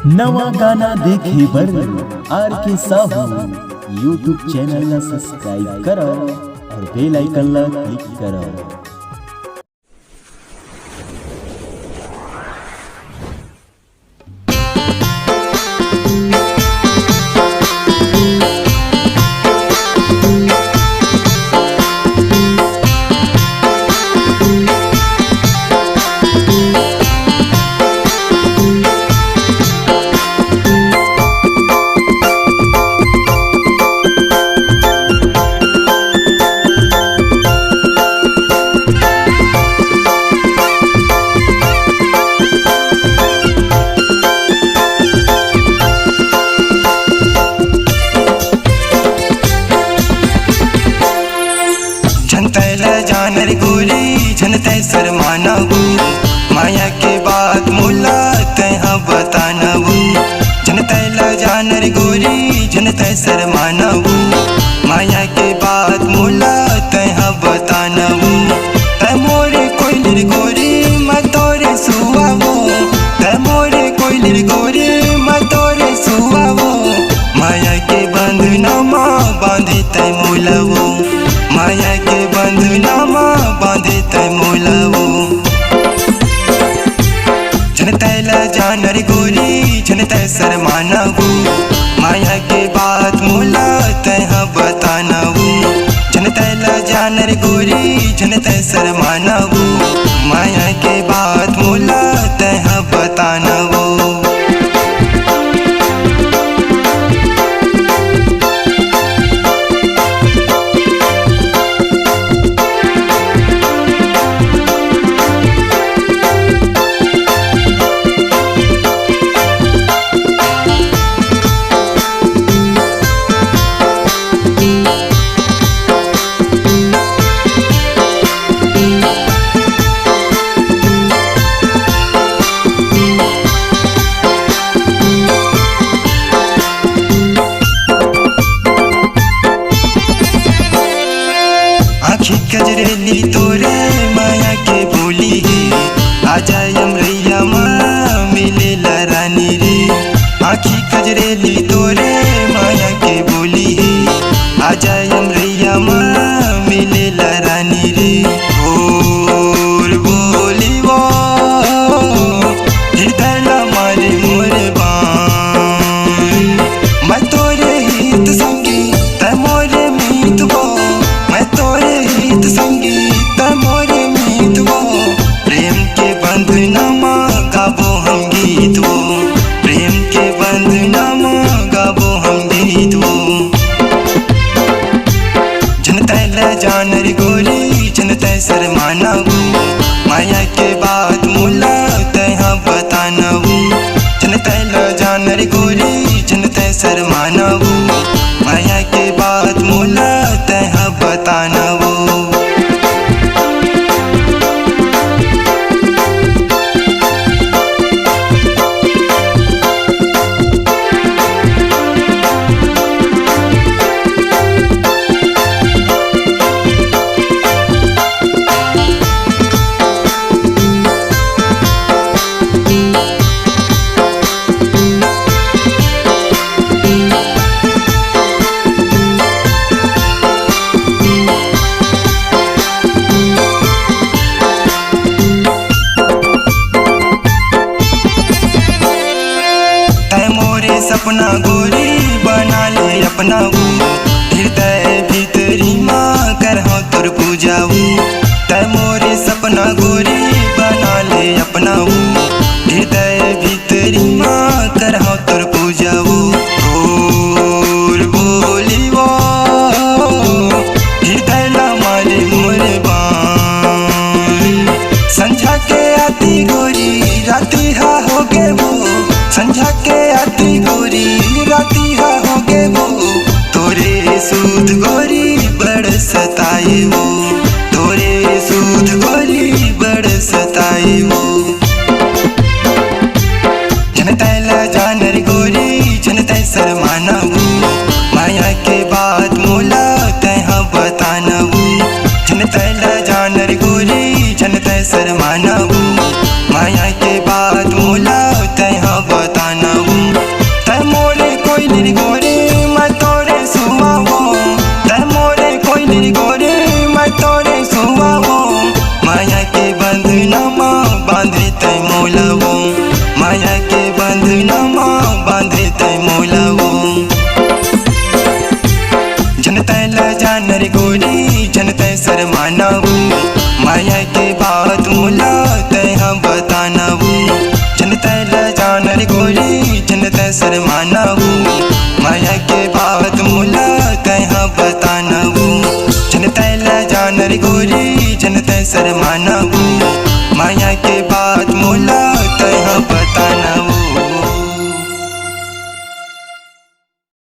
नवा गाना देखे बर आर के साहू यूट्यूब चैनल ला सब्सक्राइब करो और बेल आइकन ला क्लिक करो। जानर गोरी जनते शर्मानबू माया के बात मोला तैहा बतानबू। जनते जानर गोरी जनते शर्मानबू माया के बात मोला तैहा बतानबू। तै मोरे कोइलर गोरी मैं तोरे सुआवो, तै मोरे कोइलर गोरी मैं तोरे सुआवो। माया के बंधनमा बांधे तै मोलवो, माया के बंधनमा बांधे तै मोलवो। जनते जानर गोरी जनते शर्मानबू माया के बात मोला तैहा बतानबू। जनते जानर गोरी जनते शर्मानबू माया के बात मोला तैहा बतानबू। आँखी कजरेली तोरे माया के बोली है, आजा यमरैया माँ मिले ला रानी रे। आँखी कजरेली तोरे माया के बोली है, आजा यमरैया माँ मिले ला रानी रे। और बोली वो हृदय ला मारे मोरे बान, मैं तोरे हित संगी तै मोरे मीत वो, मैं तोरे हित संगीत मोरे मीत वो। प्रेम के बंधनमा गाबो हम गीत वो, प्रेम के बंधनमा गाबो हम गीत वो। जनते जानर गोरी जनते शर्मानबू माया के बात मोला तैहा बतानबू। जनते जानर गोरी जनते शर्मानबू माया के बात मोला तैहा बतानबू। सपना गोरी बना ले अपनाऊ, हृदय भीतरी माँ करहो तोर पूजाऊ। तै मोरे सपना गोरी बना ले अपनाऊ, हृदय भीतरी माँ करहो तोर पूजाऊ। और बोली वो हृदय ला मारे मोरे बान, संझा के आती गोरी राती हा हो गे वो, संझा के आती गोरी राती हा हो गे वो। तोरे सूद गोरी बड़ सताए वो, तोरे सूद गोरी बड़ सताए वो। जनते जानर गोरी जनते शर्मानबू माया के बात मोला तैहा बतानबू। जनते जानर गोरी जनते शर्मानबू माया के बात मोला तैहा बतानबू। माया के बात मुला तय हम बताना जनता जान रे गोरी जनता शर्माना माया के बात मुला तय हम बताना जनता जान रे गोरी जनता शर्माना माया